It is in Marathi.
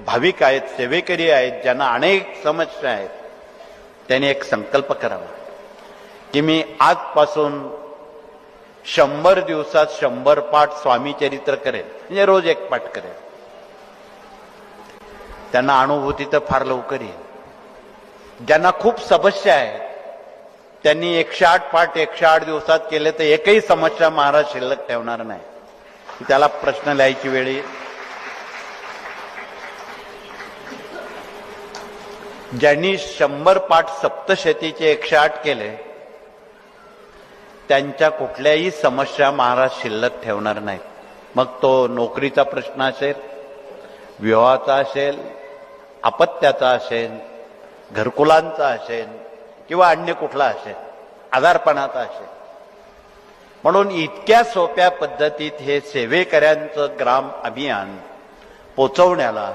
भाविक आहेत, सेवेकरी आहेत, ज्यांना अनेक समस्या आहेत, त्यांनी एक संकल्प करावा की मी आजपासून 100 दिवसात 100 पाठ स्वामी चरित्र करेल, म्हणजे रोज एक पाठ करेल. त्यांना अनुभूती तर फार लवकर येईल. ज्यांना खूप समस्या आहेत त्यांनी 108 पाठ 108 दिवसात केले तर एकही समस्या महाराज शिल्लक ठेवणार नाही. त्याला प्रश्न लिहायची वेळ येईल. ज्यांनी 100 पाठ सप्तशतीचे 108 केले त्यांच्या कुठल्याही समस्या महाराज शिल्लक ठेवणार नाहीत. मग तो नोकरीचा प्रश्न असेल, विवाहाचा असेल, अपत्याचा असेल, घरकुलांचा असेल किंवा अन्य कुठला असेल, आजारपणाचा असेल. म्हणून इतक्या सोप्या पद्धतीत हे सेवेकऱ्यांचं ग्राम अभियान पोचवण्याला